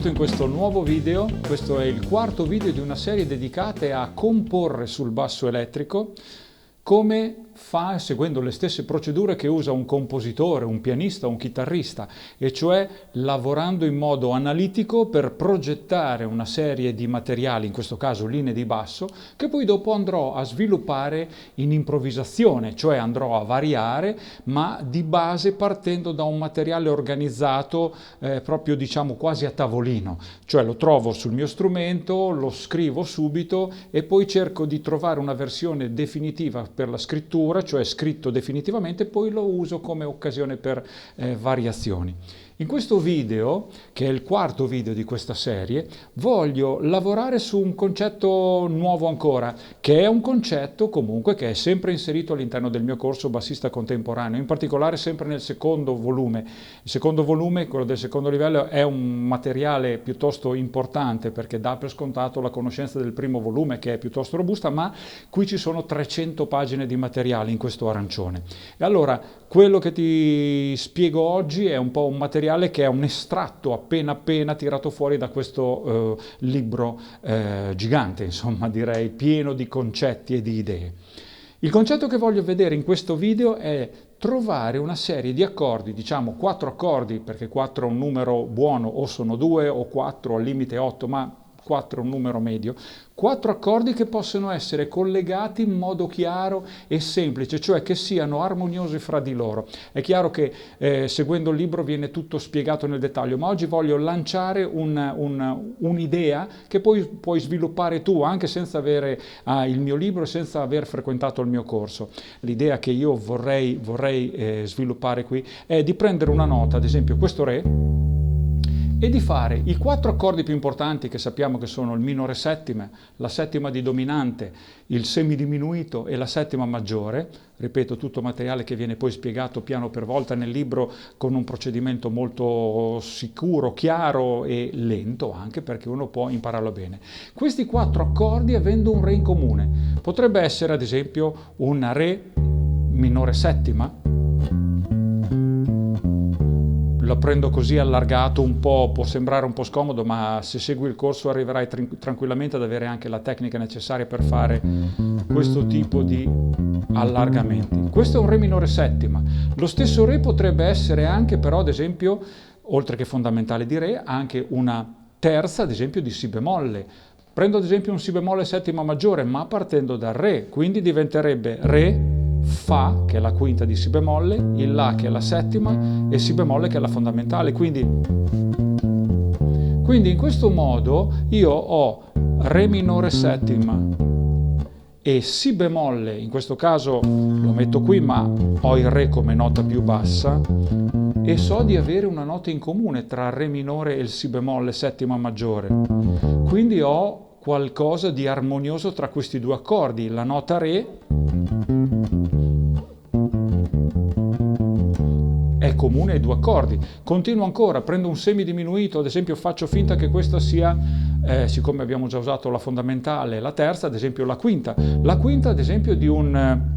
benvenuto in questo nuovo video. Questo è il quarto video di una serie dedicata a comporre sul basso elettrico come fa seguendo le stesse procedure che usa un compositore, un pianista, un chitarrista, e cioè lavorando in modo analitico per progettare una serie di materiali, in questo caso linee di basso, che poi dopo andrò a sviluppare in improvvisazione, cioè andrò a variare, ma di base partendo da un materiale organizzato proprio diciamo quasi a tavolino, cioè lo trovo sul mio strumento, lo scrivo subito e poi cerco di trovare una versione definitiva per la scrittura, cioè scritto definitivamente, poi lo uso come occasione per variazioni. In questo video, che è il quarto video di questa serie, voglio lavorare su un concetto nuovo ancora, che è un concetto comunque che è sempre inserito all'interno del mio corso Bassista Contemporaneo, in particolare sempre nel secondo volume. Il secondo volume, quello del secondo livello, è un materiale piuttosto importante perché dà per scontato la conoscenza del primo volume, che è piuttosto robusta, ma qui ci sono 300 pagine di materiale in questo arancione. E allora, quello che ti spiego oggi è un po' un materiale che è un estratto appena tirato fuori da questo libro gigante, insomma direi pieno di concetti e di idee. Il concetto che voglio vedere in questo video è trovare una serie di accordi, diciamo 4 accordi, perché 4 è un numero buono, o sono 2 o 4, al limite 8, ma 4 è un numero medio, 4 accordi che possono essere collegati in modo chiaro e semplice, cioè che siano armoniosi fra di loro. È chiaro che seguendo il libro viene tutto spiegato nel dettaglio, ma oggi voglio lanciare un'idea che poi puoi sviluppare tu, anche senza avere il mio libro e senza aver frequentato il mio corso. L'idea che io vorrei sviluppare qui è di prendere una nota, ad esempio questo Re, e di fare i 4 accordi più importanti che sappiamo che sono il minore settima, la settima di dominante, il semidiminuito e la settima maggiore. Ripeto, tutto materiale che viene poi spiegato piano per volta nel libro con un procedimento molto sicuro, chiaro e lento anche, perché uno può impararlo bene. Questi 4 accordi avendo un Re in comune. Potrebbe essere ad esempio un Re minore settima. Lo prendo così allargato un po', può sembrare un po' scomodo, ma se segui il corso arriverai tranquillamente ad avere anche la tecnica necessaria per fare questo tipo di allargamenti. Questo è un Re minore settima. Lo stesso Re potrebbe essere anche però, ad esempio, oltre che fondamentale di Re, anche una terza, ad esempio, di Si bemolle. Prendo ad esempio un Si bemolle settima maggiore, ma partendo dal Re, quindi diventerebbe Re, Fa, che è la quinta di Si bemolle, il La, che è la settima, e Si bemolle, che è la fondamentale. Quindi in questo modo io ho Re minore settima e Si bemolle, in questo caso lo metto qui, ma ho il Re come nota più bassa, e so di avere una nota in comune tra il Re minore e il Si bemolle settima maggiore. Quindi ho qualcosa di armonioso tra questi due accordi. La nota Re è comune ai due accordi. Continuo ancora, prendo un semidiminuito, ad esempio faccio finta che questa sia, siccome abbiamo già usato la fondamentale, la terza, ad esempio la quinta. La quinta ad esempio di un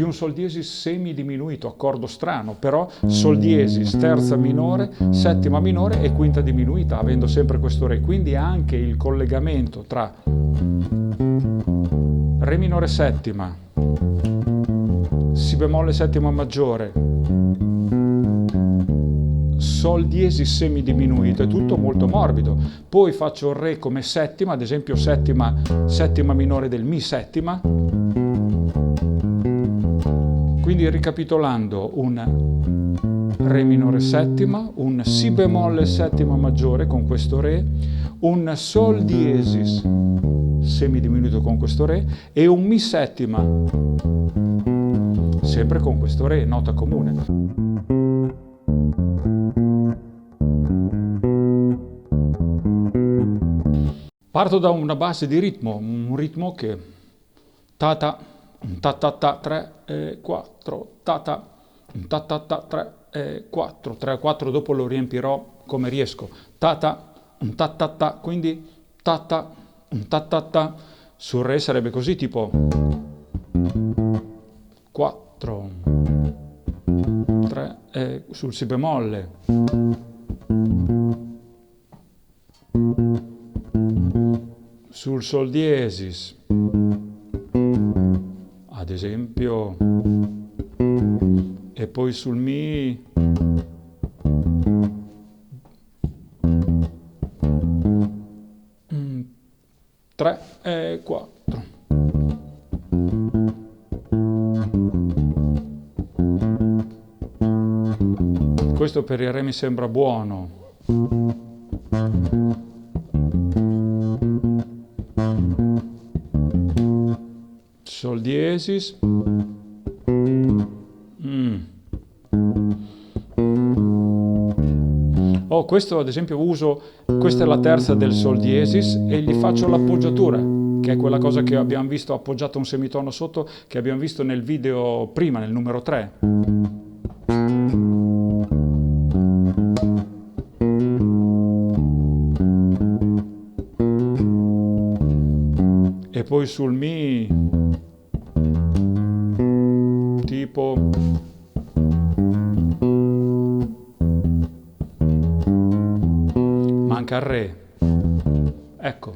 Sol diesis semidiminuito, accordo strano, però Sol diesis, terza minore, settima minore e quinta diminuita, avendo sempre questo Re. Quindi anche il collegamento tra Re minore settima, Si bemolle settima maggiore, Sol diesis semidiminuito, è tutto molto morbido. Poi faccio il Re come settima, ad esempio settima minore del Mi settima. Quindi ricapitolando, un Re minore settima, un Si bemolle settima maggiore con questo Re, un Sol diesis semidiminuito con questo Re e un Mi settima sempre con questo Re, nota comune. Parto da una base di ritmo, un ritmo che ta ta ta 3 e 4, ta ta 3 e 4, 3 e 4 dopo lo riempirò come riesco, ta ta, quindi ta ta, sul Re sarebbe così, tipo 4, 3 e sul Si bemolle sul sol diesis, ad esempio, e poi sul mi, tre e quattro. Questo per il re mi sembra buono. Sol diesis. Oh, questo ad esempio uso, questa è la terza del sol diesis e gli faccio l'appoggiatura, che è quella cosa che abbiamo visto appoggiato un semitono sotto, che abbiamo visto nel video prima, nel numero 3. E poi sul mi, tipo, manca il re, ecco.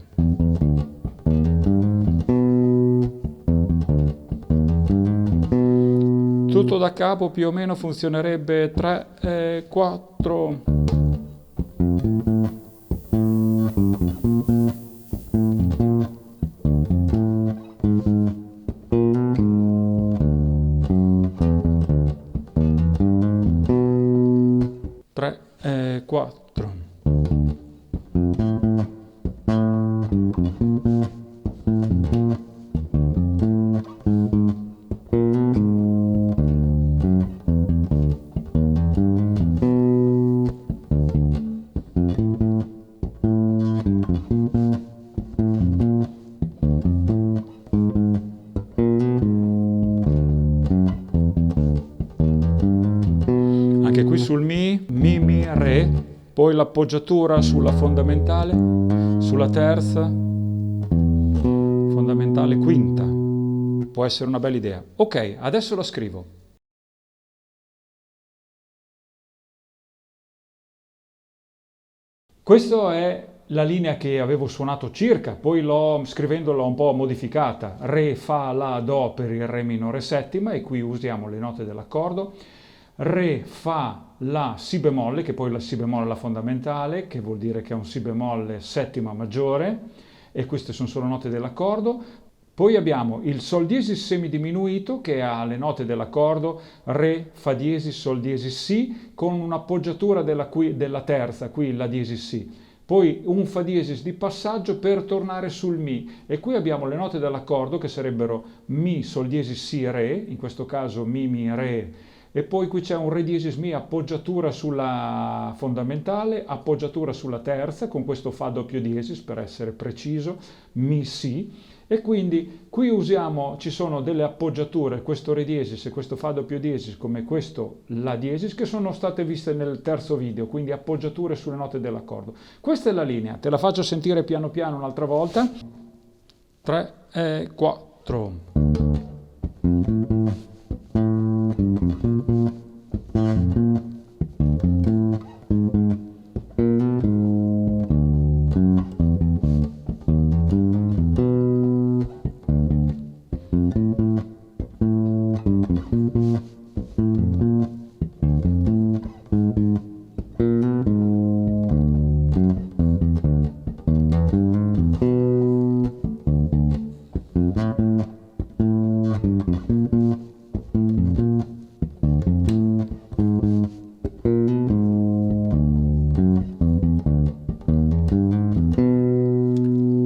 Tutto da capo più o meno funzionerebbe 3 e 4. Anche qui sul mi, re, poi l'appoggiatura sulla fondamentale, sulla terza, fondamentale quinta. Può essere una bella idea. Ok, adesso la scrivo. Questa è la linea che avevo suonato circa, poi scrivendola un po' modificata. Re, fa, la, do per il re minore settima e qui usiamo le note dell'accordo. Re, fa, la, si bemolle, che poi la si bemolle è la fondamentale, che vuol dire che è un si bemolle settima maggiore, e queste sono solo note dell'accordo. Poi abbiamo il sol diesis semidiminuito che ha le note dell'accordo re, fa diesis, sol diesis, si, con un'appoggiatura della terza, qui la diesis si. Poi un fa diesis di passaggio per tornare sul mi, e qui abbiamo le note dell'accordo che sarebbero mi, sol diesis, si, re, in questo caso mi, re, e poi qui c'è un re diesis mi, appoggiatura sulla fondamentale, appoggiatura sulla terza, con questo fa doppio diesis per essere preciso, mi, si, e quindi qui ci sono delle appoggiature, questo re diesis e questo fa doppio diesis come questo la diesis, che sono state viste nel terzo video, quindi appoggiature sulle note dell'accordo. Questa è la linea, te la faccio sentire piano piano un'altra volta. 3 e 4.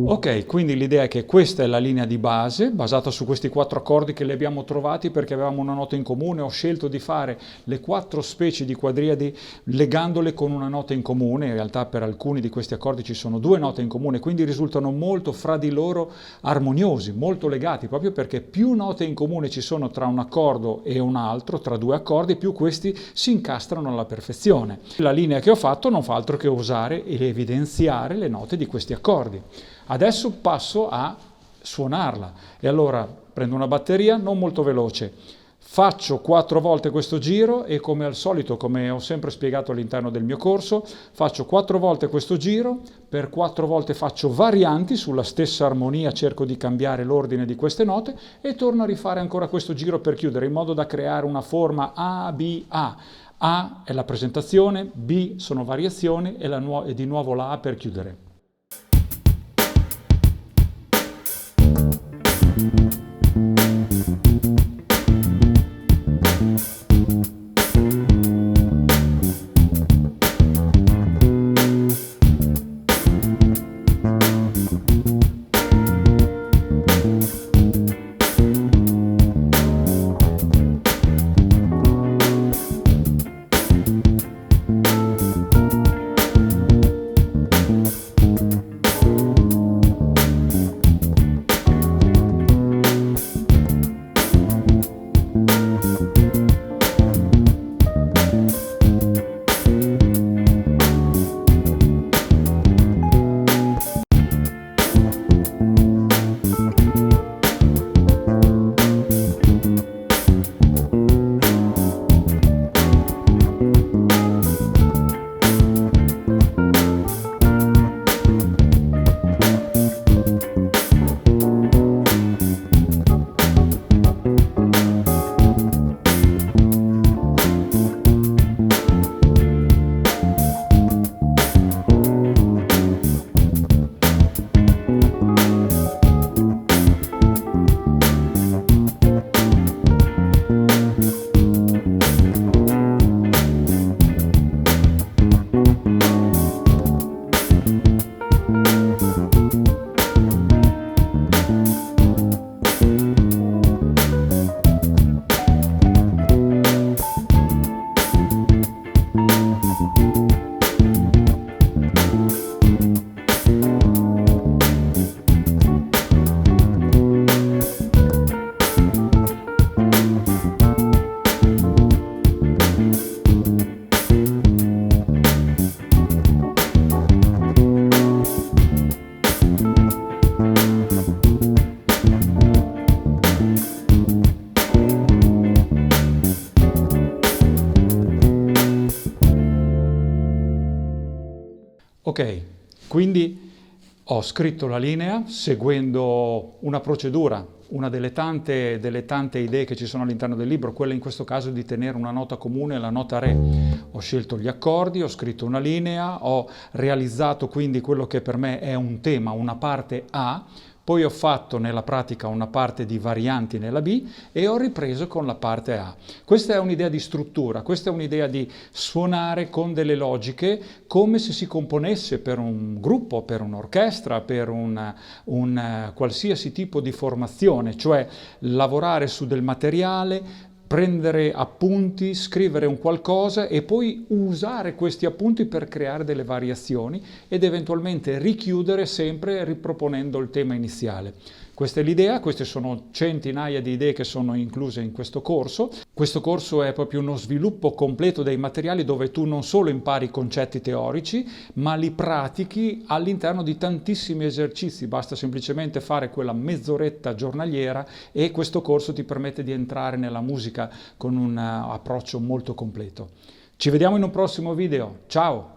Ok, quindi l'idea è che questa è la linea di base, basata su questi 4 accordi che li abbiamo trovati perché avevamo una nota in comune. Ho scelto di fare le 4 specie di quadriadi legandole con una nota in comune. In realtà per alcuni di questi accordi ci sono 2 note in comune, quindi risultano molto fra di loro armoniosi, molto legati, proprio perché più note in comune ci sono tra un accordo e un altro, tra 2 accordi, più questi si incastrano alla perfezione. La linea che ho fatto non fa altro che usare ed evidenziare le note di questi accordi. Adesso passo a suonarla e allora prendo una batteria non molto veloce, Faccio 4 volte questo giro e come al solito, come ho sempre spiegato all'interno del mio corso, faccio 4 volte questo giro, per 4 volte faccio varianti sulla stessa armonia, cerco di cambiare l'ordine di queste note e torno a rifare ancora questo giro per chiudere, in modo da creare una forma A, B, A. A è la presentazione, B sono variazioni e di nuovo la A per chiudere. Ok, quindi ho scritto la linea seguendo una procedura, una delle tante idee che ci sono all'interno del libro, quella in questo caso di tenere una nota comune, la nota Re. Ho scelto gli accordi, ho scritto una linea, ho realizzato quindi quello che per me è un tema, una parte A, poi ho fatto nella pratica una parte di varianti nella B e ho ripreso con la parte A. Questa è un'idea di struttura, questa è un'idea di suonare con delle logiche come se si componesse per un gruppo, per un'orchestra, per un qualsiasi tipo di formazione, cioè lavorare su del materiale, prendere appunti, scrivere un qualcosa e poi usare questi appunti per creare delle variazioni ed eventualmente richiudere sempre riproponendo il tema iniziale. Questa è l'idea, queste sono centinaia di idee che sono incluse in questo corso. Questo corso è proprio uno sviluppo completo dei materiali dove tu non solo impari i concetti teorici, ma li pratichi all'interno di tantissimi esercizi. Basta semplicemente fare quella mezz'oretta giornaliera e questo corso ti permette di entrare nella musica con un approccio molto completo. Ci vediamo in un prossimo video. Ciao!